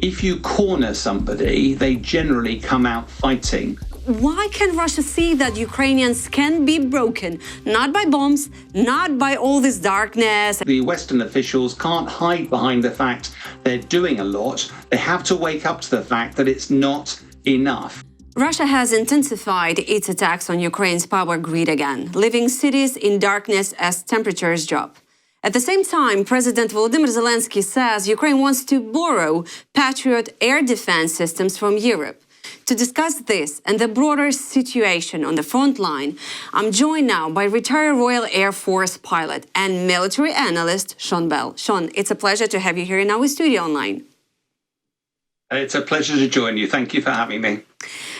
if you corner somebody, they generally come out fighting. Why can Russia see that Ukrainians can be broken? Not by bombs, not by all this darkness. The Western officials can't hide behind the fact they're doing a lot. They have to wake up to the fact that it's not enough. Russia has intensified its attacks on Ukraine's power grid again, leaving cities in darkness as temperatures drop. At the same time, President Volodymyr Zelensky says Ukraine wants to borrow Patriot air defense systems from Europe. To discuss this and the broader situation on the front line, I'm joined now by retired Royal Air Force pilot and military analyst Sean Bell. Sean, it's a pleasure to have you here in our studio online. It's a pleasure to join you. Thank you for having me.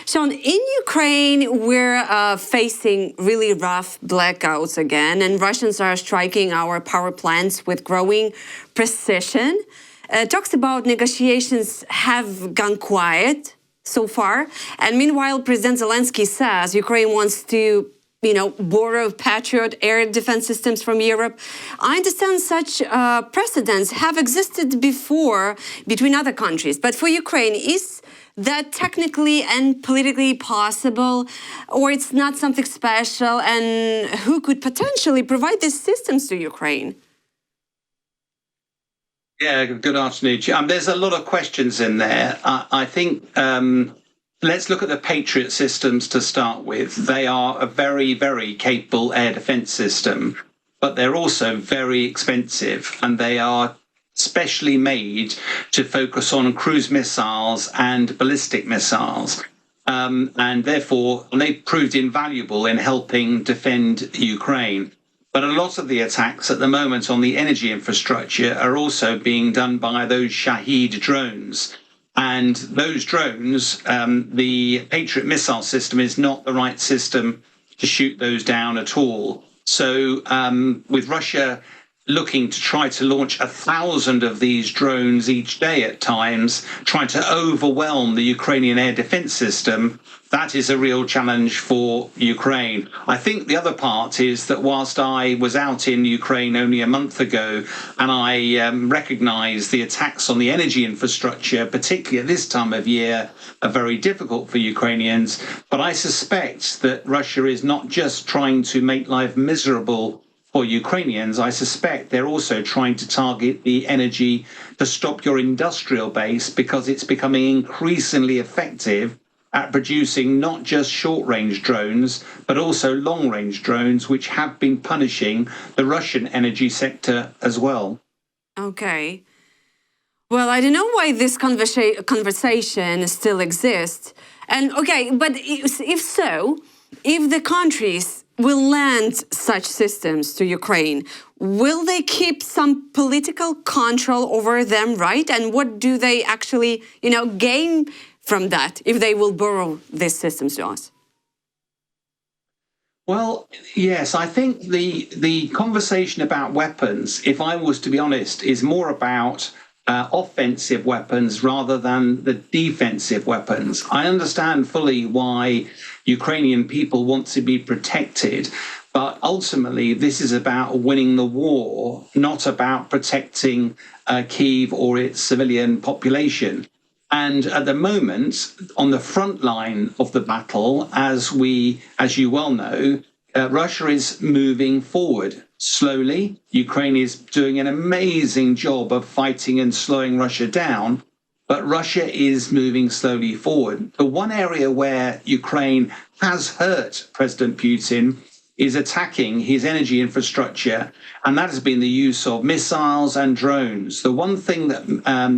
Sean, in Ukraine, we're facing really rough blackouts again, and Russians are striking our power plants with growing precision. Talks about negotiations have gone quiet so far. And meanwhile, President Zelensky says Ukraine wants to, borrow Patriot air defense systems from Europe. I understand such precedents have existed before between other countries. But for Ukraine, is that technically and politically possible, or it's not something special? And who could potentially provide these systems to Ukraine? Yeah, good afternoon. There's a lot of questions in there. I think let's look at the Patriot systems to start with. They are a very, very capable air defense system, but they're also very expensive, and they are specially made to focus on cruise missiles and ballistic missiles. And therefore, they've proved invaluable in helping defend Ukraine. But a lot of the attacks at the moment on the energy infrastructure are also being done by those Shahed drones. And those drones, the Patriot missile system is not the right system to shoot those down at all. So with Russia looking to try to launch 1,000 of these drones each day at times, trying to overwhelm the Ukrainian air defense system, that is a real challenge for Ukraine. I think the other part is that whilst I was out in Ukraine only a month ago and I recognise the attacks on the energy infrastructure, particularly at this time of year, are very difficult for Ukrainians, but I suspect that Russia is not just trying to make life miserable for Ukrainians. I suspect they're also trying to target the energy to stop your industrial base, because it's becoming increasingly effective at producing not just short-range drones, but also long-range drones, which have been punishing the Russian energy sector as well. Okay. Well, I don't know why this conversation still exists. And okay, but if so, if the countries will lend such systems to Ukraine, will they keep some political control over them, right? And what do they actually, gain from that if they will borrow these systems to us? Well, yes, I think the conversation about weapons, if I was to be honest, is more about offensive weapons rather than the defensive weapons. I understand fully why Ukrainian people want to be protected, but ultimately this is about winning the war, not about protecting Kyiv or its civilian population. And at the moment, on the front line of the battle, as you well know, Russia is moving forward slowly. Ukraine is doing an amazing job of fighting and slowing Russia down, but Russia is moving slowly forward. The one area where Ukraine has hurt President Putin is attacking his energy infrastructure, and that has been the use of missiles and drones. The one thing that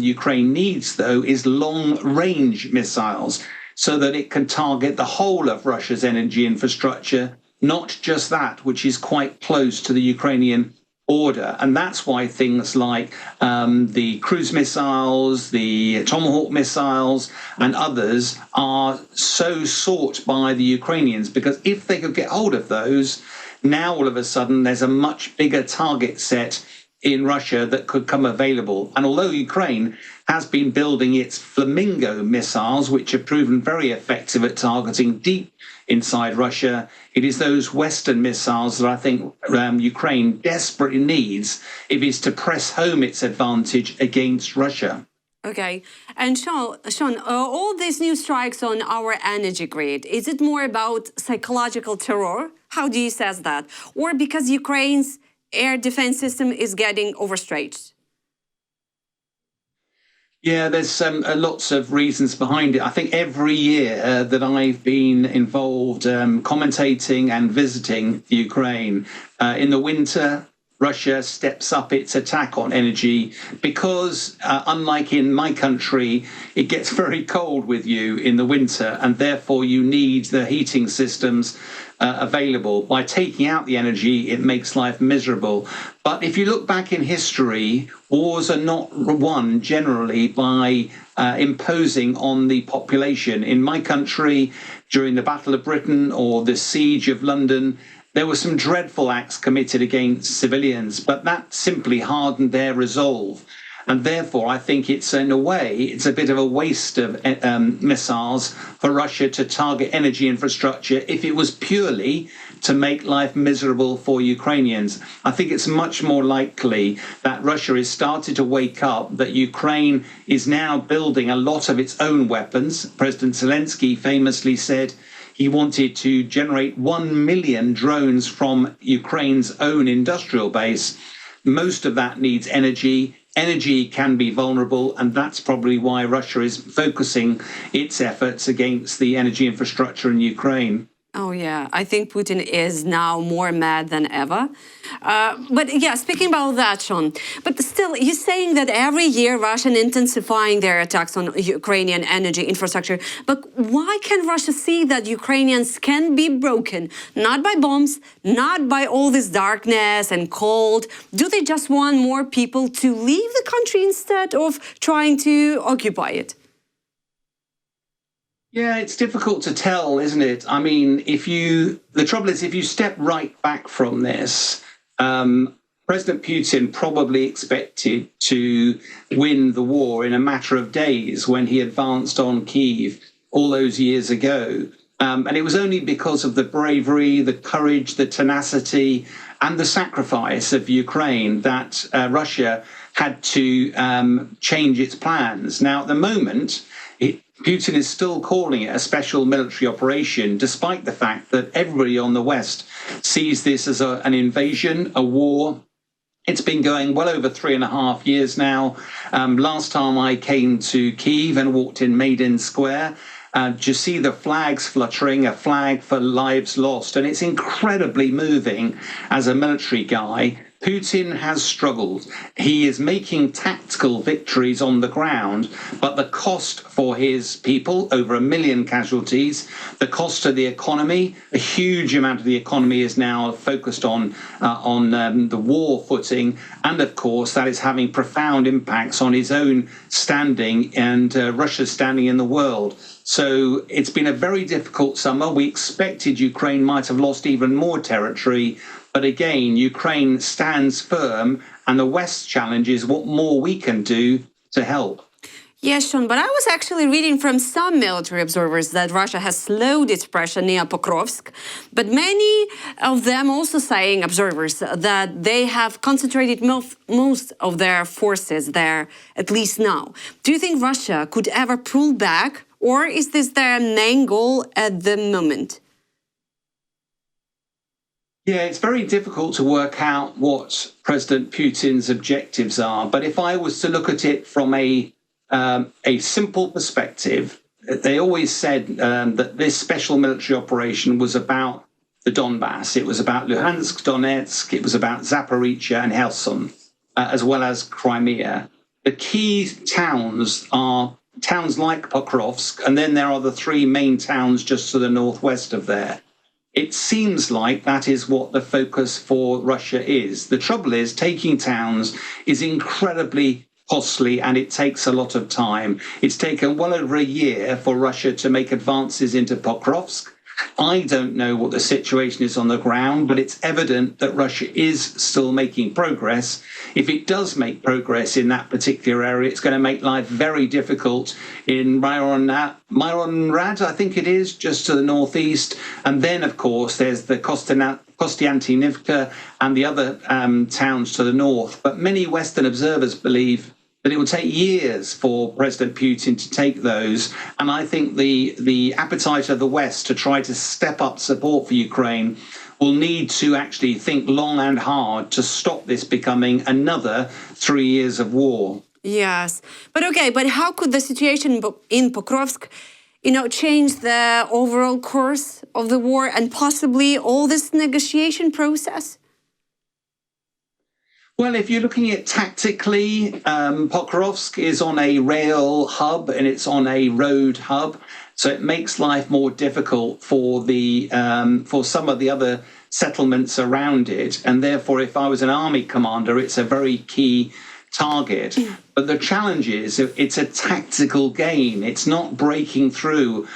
Ukraine needs, though, is long-range missiles so that it can target the whole of Russia's energy infrastructure, not just that which is quite close to the Ukrainian border. And that's why things like the cruise missiles, the Tomahawk missiles, and others are so sought by the Ukrainians, because if they could get hold of those, now all of a sudden there's a much bigger target set in Russia that could come available. And although Ukraine has been building its Flamingo missiles, which have proven very effective at targeting deep inside Russia, it is those Western missiles that I think Ukraine desperately needs if it's to press home its advantage against Russia. Okay. And Sean, all these new strikes on our energy grid, is it more about psychological terror? How do you assess that? Or because Ukraine's air defense system is getting overstretched? Yeah, there's lots of reasons behind it. I think every year that I've been involved commentating and visiting Ukraine, in the winter, Russia steps up its attack on energy because, unlike in my country, it gets very cold with you in the winter, and therefore you need the heating systems available. By taking out the energy, it makes life miserable. But if you look back in history, wars are not won generally by imposing on the population. In my country, during the Battle of Britain or the Siege of London, there were some dreadful acts committed against civilians, but that simply hardened their resolve. And therefore, I think it's, in a way, it's a bit of a waste of missiles for Russia to target energy infrastructure if it was purely to make life miserable for Ukrainians. I think it's much more likely that Russia is starting to wake up, that Ukraine is now building a lot of its own weapons. President Zelensky famously said he wanted to generate 1 million drones from Ukraine's own industrial base. Most of that needs energy. Energy can be vulnerable, and that's probably why Russia is focusing its efforts against the energy infrastructure in Ukraine. Oh, yeah. I think Putin is now more mad than ever. But yeah, speaking about that, Sean, but still, you're saying that every year Russia intensifying their attacks on Ukrainian energy infrastructure. But why can Russia see that Ukrainians can be broken? Not by bombs, not by all this darkness and cold. Do they just want more people to leave the country instead of trying to occupy it? Yeah, it's difficult to tell, isn't it? I mean, the trouble is, if you step right back from this, President Putin probably expected to win the war in a matter of days when he advanced on Kyiv all those years ago. And it was only because of the bravery, the courage, the tenacity, and the sacrifice of Ukraine that Russia had to change its plans. Now, at the moment, Putin is still calling it a special military operation, despite the fact that everybody on the West sees this as an invasion, a war. It's been going well over 3.5 years now. Last time I came to Kyiv and walked in Maidan Square, to see the flags fluttering, a flag for lives lost. And it's incredibly moving as a military guy. Putin has struggled. He is making tactical victories on the ground, but the cost for his people, over 1 million casualties, the cost of the economy, a huge amount of the economy is now focused on the war footing, and of course that is having profound impacts on his own standing and Russia's standing in the world. So it's been a very difficult summer. We expected Ukraine might have lost even more territory. But again, Ukraine stands firm, and the West's challenge is what more we can do to help. Yes, Sean, but I was actually reading from some military observers that Russia has slowed its pressure near Pokrovsk, but many of them also saying, observers, that they have concentrated most of their forces there, at least now. Do you think Russia could ever pull back, or is this their main goal at the moment? Yeah, it's very difficult to work out what President Putin's objectives are. But if I was to look at it from a simple perspective, they always said that this special military operation was about the Donbass. It was about Luhansk, Donetsk. It was about Zaporizhia and Kherson, as well as Crimea. The key towns are towns like Pokrovsk, and then there are the 3 main towns just to the northwest of there. It seems like that is what the focus for Russia is. The trouble is, taking towns is incredibly costly and it takes a lot of time. It's taken well over a year for Russia to make advances into Pokrovsk. I don't know what the situation is on the ground, but it's evident that Russia is still making progress. If it does make progress in that particular area, it's going to make life very difficult in Myronrad, I think it is, just to the northeast. And then, of course, there's the Kostiantynivka and the other towns to the north. But many Western observers believe that it will take years for President Putin to take those. And I think the appetite of the West to try to step up support for Ukraine will need to actually think long and hard to stop this becoming another 3 years of war. Yes, but how could the situation in Pokrovsk, change the overall course of the war and possibly all this negotiation process? Well, if you're looking at tactically, Pokrovsk is on a rail hub and it's on a road hub, so it makes life more difficult for for some of the other settlements around it. And therefore, if I was an army commander, it's a very key target. But the challenge is it's a tactical game. It's not breaking through,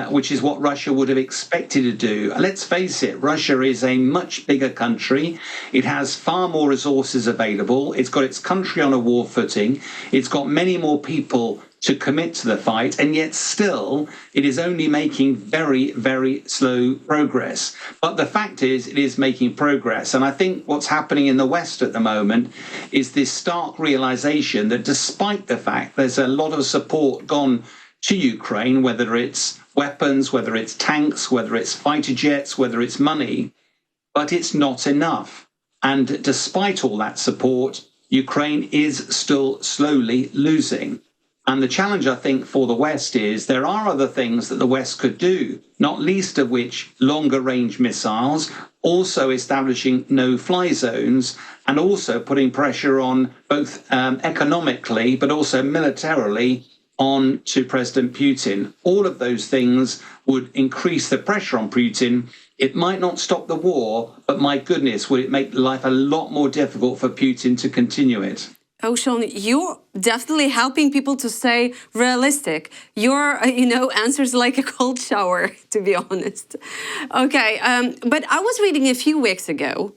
which is what Russia would have expected to do. Let's face it, Russia is a much bigger country. It has far more resources available. It's got its country on a war footing. It's got many more people to commit to the fight, and yet still it is only making very, very slow progress. But the fact is, it is making progress. And I think what's happening in the West at the moment is this stark realization that despite the fact there's a lot of support gone to Ukraine, whether it's weapons, whether it's tanks, whether it's fighter jets, whether it's money, but it's not enough. And despite all that support, Ukraine is still slowly losing. And the challenge, I think, for the West is there are other things that the West could do, not least of which longer range missiles, also establishing no-fly zones, and also putting pressure on both economically, but also militarily on to President Putin. All of those things would increase the pressure on Putin. It might not stop the war, but my goodness, would it make life a lot more difficult for Putin to continue it. Oh, Sean, you're definitely helping people to stay realistic. Your, answers like a cold shower, to be honest. Okay, but I was reading a few weeks ago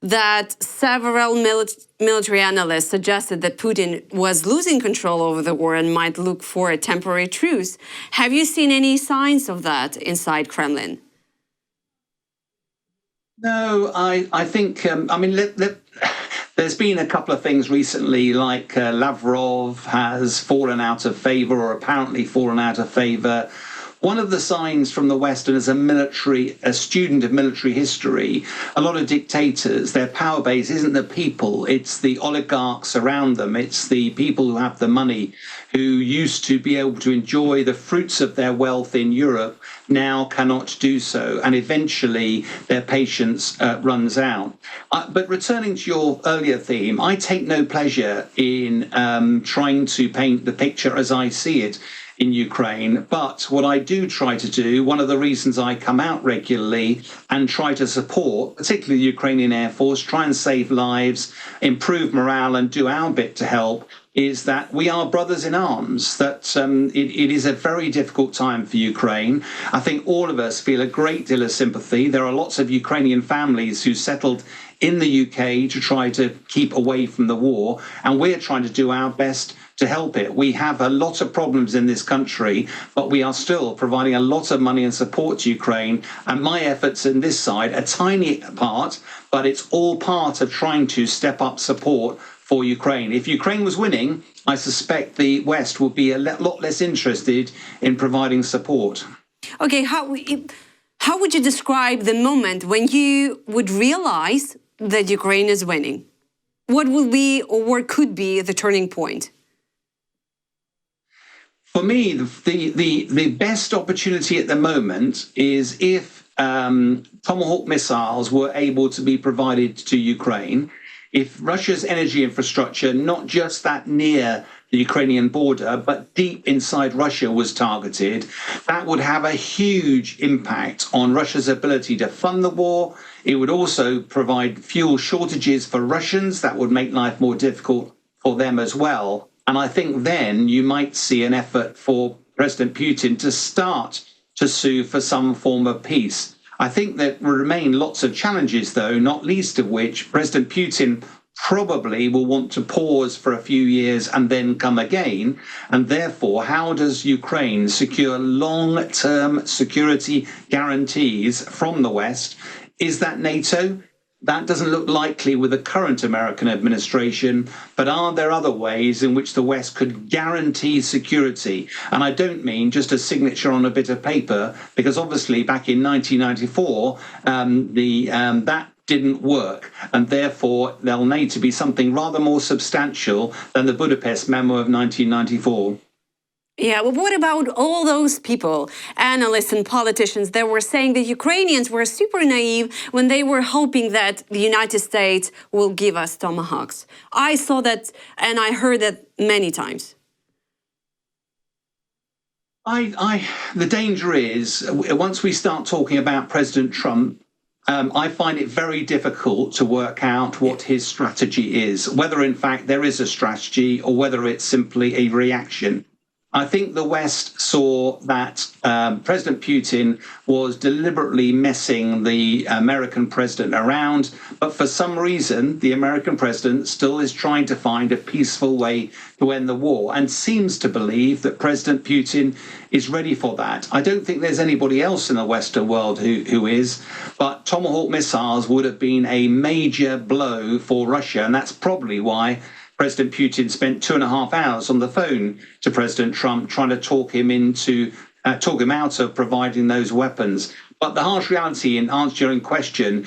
that several military analysts suggested that Putin was losing control over the war and might look for a temporary truce. Have you seen any signs of that inside Kremlin? No, I think, there's been a couple of things recently, like Lavrov has fallen out of favor, or apparently fallen out of favor. One of the signs from the West, and as a student of military history, a lot of dictators, their power base isn't the people, it's the oligarchs around them. It's the people who have the money, who used to be able to enjoy the fruits of their wealth in Europe, now cannot do so. And eventually their patience runs out. But returning to your earlier theme, I take no pleasure in trying to paint the picture as I see it in Ukraine. But what I do try to do, one of the reasons I come out regularly and try to support, particularly the Ukrainian Air Force, try and save lives, improve morale and do our bit to help, is that we are brothers in arms, that it is a very difficult time for Ukraine. I think all of us feel a great deal of sympathy. There are lots of Ukrainian families who settled in the UK to try to keep away from the war, and we're trying to do our best to help it. We have a lot of problems in this country, but we are still providing a lot of money and support to Ukraine. And my efforts in this side, a tiny part, but it's all part of trying to step up support for Ukraine. If Ukraine was winning, I suspect the West would be a lot less interested in providing support. Okay, how would you describe the moment when you would realize that Ukraine is winning? What will be, or what could be, the turning point? For me, the best opportunity at the moment is if Tomahawk missiles were able to be provided to Ukraine, if Russia's energy infrastructure, not just that near the Ukrainian border, but deep inside Russia was targeted, that would have a huge impact on Russia's ability to fund the war. It would also provide fuel shortages for Russians. That would make life more difficult for them as well. And I think then you might see an effort for President Putin to start to sue for some form of peace. I think there will remain lots of challenges, though, not least of which President Putin probably will want to pause for a few years and then come again. And therefore, how does Ukraine secure long-term security guarantees from the West? Is that NATO? That doesn't look likely with the current American administration, but are there other ways in which the West could guarantee security? And I don't mean just a signature on a bit of paper, because obviously back in 1994, that didn't work, and therefore there'll need to be something rather more substantial than the Budapest Memo of 1994. Yeah, well, what about all those people, analysts and politicians, that were saying that Ukrainians were super naive when they were hoping that the United States will give us tomahawks? I saw that and I heard that many times. The danger is, once we start talking about President Trump, I find it very difficult to work out what his strategy is, whether in fact there is a strategy or whether it's simply a reaction. I think the West saw that President Putin was deliberately messing the American president around, but for some reason, the American president still is trying to find a peaceful way to end the war and seems to believe that President Putin is ready for that. I don't think there's anybody else in the Western world who is, but Tomahawk missiles would have been a major blow for Russia, and that's probably why President Putin spent 2.5 hours on the phone to President Trump trying to talk him out of providing those weapons. But the harsh reality, in answer to your own question,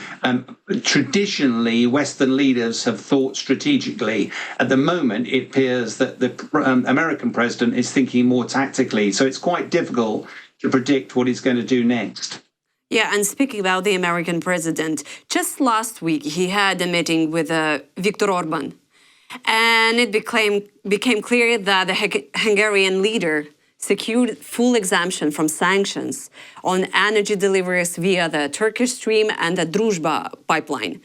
traditionally Western leaders have thought strategically. At the moment, it appears that the American president is thinking more tactically. So it's quite difficult to predict what he's going to do next. Yeah, and speaking about the American president, just last week he had a meeting with Viktor Orban. And it became clear that the Hungarian leader secured full exemption from sanctions on energy deliveries via the Turkish Stream and the Druzhba pipeline.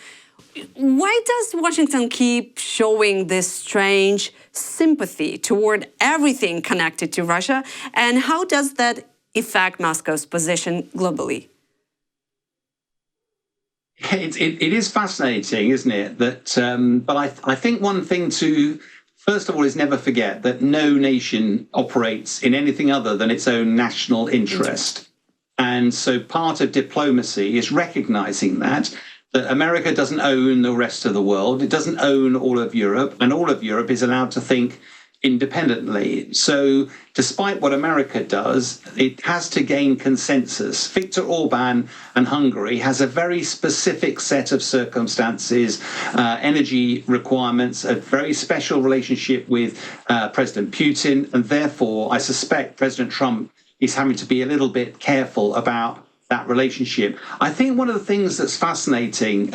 Why does Washington keep showing this strange sympathy toward everything connected to Russia? And how does that affect Moscow's position globally? It is fascinating, isn't it? That, but I think one thing to, first of all, is never forget that no nation operates in anything other than its own national interest. And so part of diplomacy is recognizing that America doesn't own the rest of the world. It doesn't own all of Europe, and all of Europe is allowed to think independently. So despite what America does, it has to gain consensus. Viktor Orban and Hungary has a very specific set of circumstances, energy requirements, a very special relationship with President Putin, and therefore I suspect President Trump is having to be a little bit careful about that relationship. I think one of the things that's fascinating,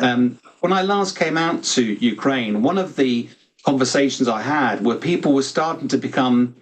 when I last came out to Ukraine, one of the conversations I had where people were starting to become,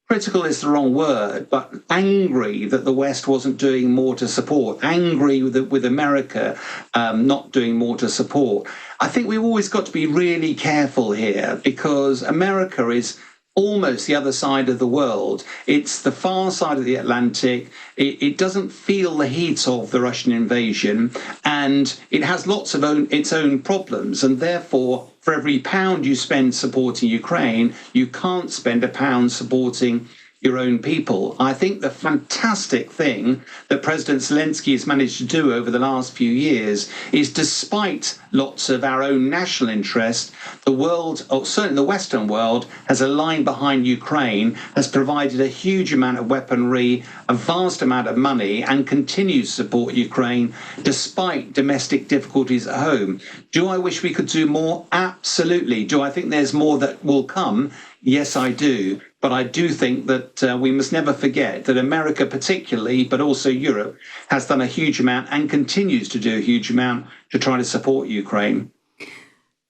critical is the wrong word, but angry that the West wasn't doing more to support, angry with America not doing more to support. I think we've always got to be really careful here because America is almost the other side of the world. It's the far side of the Atlantic. It doesn't feel the heat of the Russian invasion, and it has lots of its own problems. And therefore, for every pound you spend supporting Ukraine, you can't spend a pound supporting your own people. I think the fantastic thing that President Zelensky has managed to do over the last few years is, despite lots of our own national interest, the world, or certainly the Western world, has aligned behind Ukraine, has provided a huge amount of weaponry, a vast amount of money, and continues to support Ukraine despite domestic difficulties at home. Do I wish we could do more? Absolutely. Do I think there's more that will come? Yes, I do. But I do think that we must never forget that America particularly, but also Europe, has done a huge amount and continues to do a huge amount to try to support Ukraine.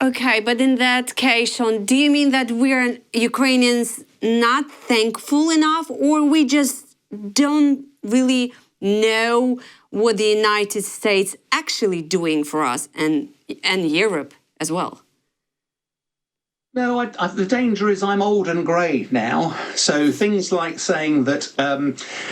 Okay, but in that case, Sean, do you mean that we're Ukrainians not thankful enough, or we just don't really know what the United States actually doing for us and Europe as well? No, the danger is I'm old and grey now. So things like saying that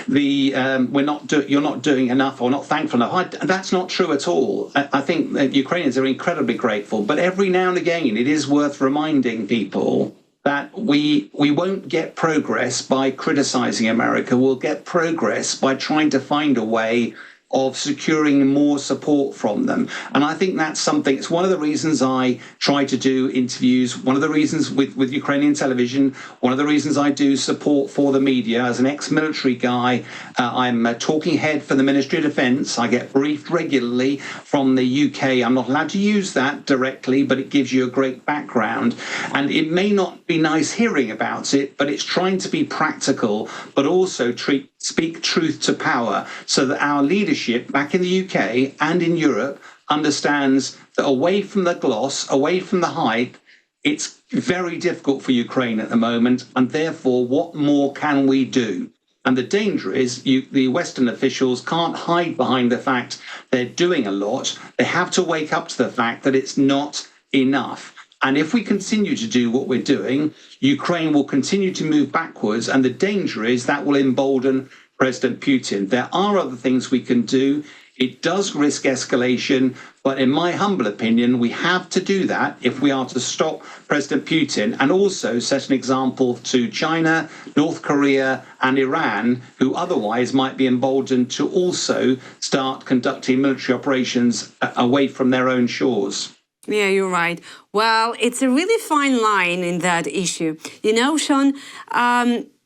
you're not doing enough or not thankful enough, that's not true at all. I think that Ukrainians are incredibly grateful. But every now and again, it is worth reminding people that we won't get progress by criticising America. We'll get progress by trying to find a way of securing more support from them. And I think that's something, it's one of the reasons I try to do interviews, one of the reasons with Ukrainian television, one of the reasons I do support for the media. As an ex-military guy, I'm a talking head for the Ministry of Defence. I get briefed regularly from the UK. I'm not allowed to use that directly, but it gives you a great background. And it may not be nice hearing about it, but it's trying to be practical, but also speak truth to power, so that our leadership back in the UK and in Europe understands that away from the gloss, away from the hype, it's very difficult for Ukraine at the moment, and therefore what more can we do? And the danger is the Western officials can't hide behind the fact they're doing a lot. They have to wake up to the fact that it's not enough. And if we continue to do what we're doing, Ukraine will continue to move backwards. And the danger is that will embolden President Putin. There are other things we can do. It does risk escalation. But in my humble opinion, we have to do that if we are to stop President Putin and also set an example to China, North Korea and Iran, who otherwise might be emboldened to also start conducting military operations away from their own shores. Yeah, you're right. Well, it's a really fine line in that issue. You know, Sean,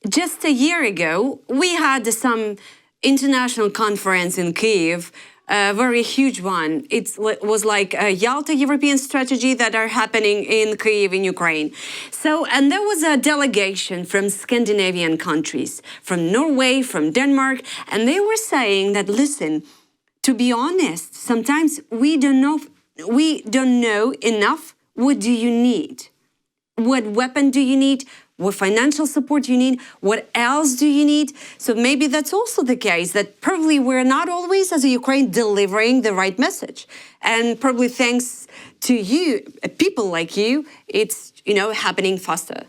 just a year ago, we had some international conference in Kyiv, a very huge one. It was like a Yalta European strategy that are happening in Kyiv in Ukraine. So, and there was a delegation from Scandinavian countries, from Norway, from Denmark, and they were saying that, listen, to be honest, sometimes we don't know enough. What do you need? What weapon do you need? What financial support do you need? What else do you need? So maybe that's also the case, that probably we're not always, as a Ukraine, delivering the right message. And probably thanks to you, people like you, it's, happening faster.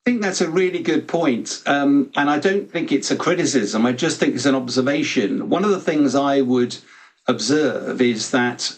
I think that's a really good point. And I don't think it's a criticism. I just think it's an observation. One of the things I would observe is that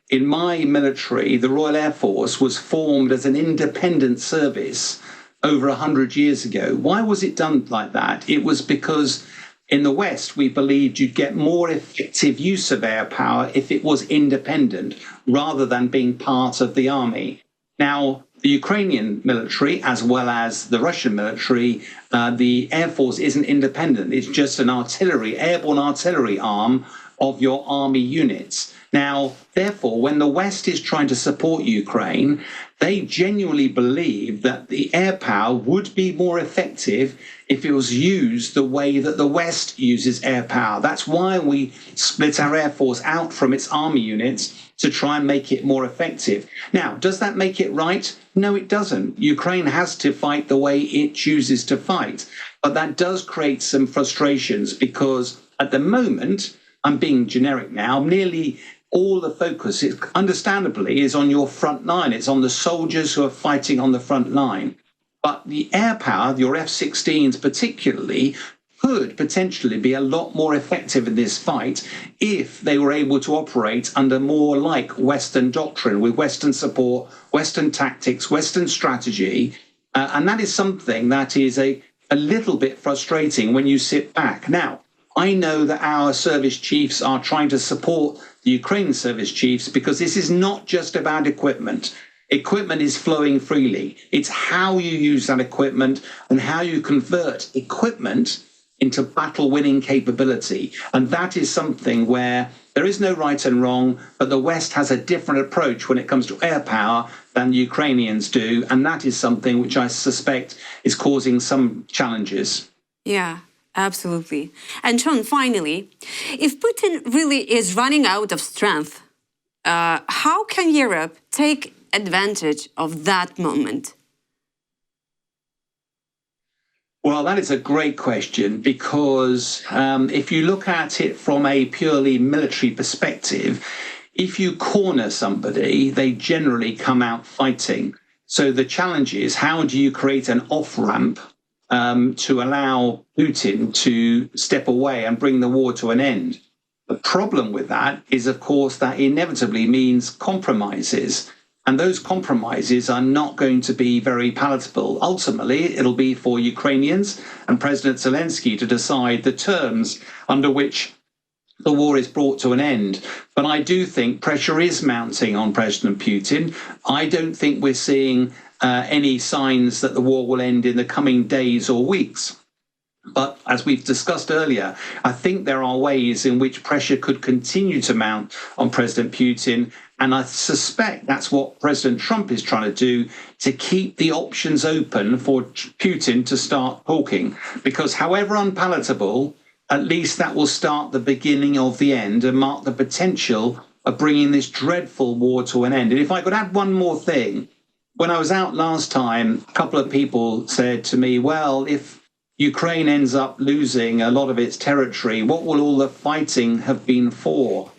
in my military, the Royal Air Force was formed as an independent service over 100 years ago. Why was it done like that? It was because in the West, we believed you'd get more effective use of air power if it was independent rather than being part of the army. Now, the Ukrainian military, as well as the Russian military, the Air Force isn't independent. It's just an airborne artillery arm of your army units. Now, therefore, when the West is trying to support Ukraine, they genuinely believe that the air power would be more effective if it was used the way that the West uses air power. That's why we split our Air Force out from its army units to try and make it more effective. Now, does that make it right? No, it doesn't. Ukraine has to fight the way it chooses to fight. But that does create some frustrations because at the moment, I'm being generic now, nearly all the focus, understandably, is on your front line. It's on the soldiers who are fighting on the front line. But the air power, your F-16s particularly, could potentially be a lot more effective in this fight if they were able to operate under more like Western doctrine, with Western support, Western tactics, Western strategy. And that is something that is a little bit frustrating when you sit back. Now, I know that our service chiefs are trying to support the Ukrainian service chiefs because this is not just about equipment. Equipment is flowing freely. It's how you use that equipment and how you convert equipment into battle-winning capability. And that is something where there is no right and wrong, but the West has a different approach when it comes to air power than the Ukrainians do. And that is something which I suspect is causing some challenges. Yeah. Absolutely. And Sean, finally, if Putin really is running out of strength, how can Europe take advantage of that moment? Well, that is a great question because if you look at it from a purely military perspective, if you corner somebody, they generally come out fighting. So the challenge is, how do you create an off-ramp to allow Putin to step away and bring the war to an end? The problem with that is, of course, that inevitably means compromises. And those compromises are not going to be very palatable. Ultimately, it'll be for Ukrainians and President Zelensky to decide the terms under which the war is brought to an end. But I do think pressure is mounting on President Putin. I don't think we're seeing any signs that the war will end in the coming days or weeks. But as we've discussed earlier, I think there are ways in which pressure could continue to mount on President Putin. And I suspect that's what President Trump is trying to do, to keep the options open for Putin to start talking. Because however unpalatable, at least that will start the beginning of the end and mark the potential of bringing this dreadful war to an end. And if I could add one more thing, when I was out last time, a couple of people said to me, well, if Ukraine ends up losing a lot of its territory, what will all the fighting have been for?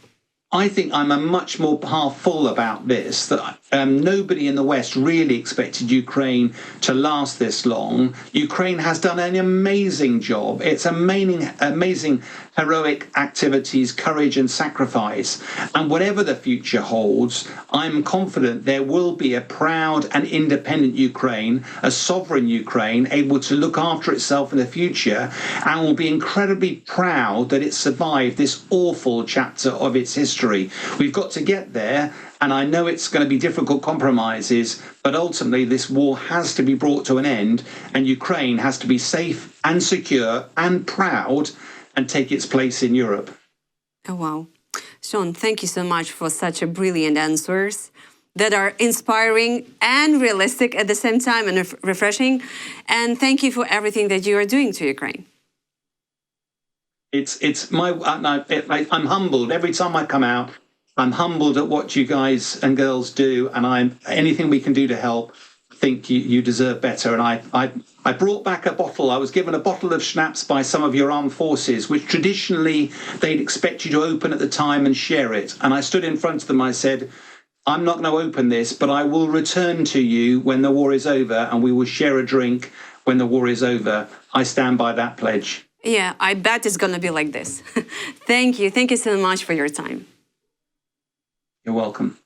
I think I'm a much more half full about this, that nobody in the West really expected Ukraine to last this long. Ukraine has done an amazing job. It's amazing heroic activities, courage and sacrifice. And whatever the future holds, I'm confident there will be a proud and independent Ukraine, a sovereign Ukraine, able to look after itself in the future, and will be incredibly proud that it survived this awful chapter of its history. We've got to get there, and I know it's going to be difficult compromises, but ultimately this war has to be brought to an end, and Ukraine has to be safe and secure and proud and take its place in Europe. Oh, wow. Sean, thank you so much for such a brilliant answers that are inspiring and realistic at the same time and refreshing. And thank you for everything that you are doing to Ukraine. I'm humbled every time I come out. I'm humbled at what you guys and girls do, and anything we can do to help. I think you deserve better. And I brought back a bottle. I was given a bottle of schnapps by some of your armed forces, which traditionally they'd expect you to open at the time and share it. And I stood in front of them. I said, I'm not going to open this, but I will return to you when the war is over, and we will share a drink when the war is over. I stand by that pledge. Yeah, I bet it's going to be like this. Thank you. Thank you so much for your time. You're welcome.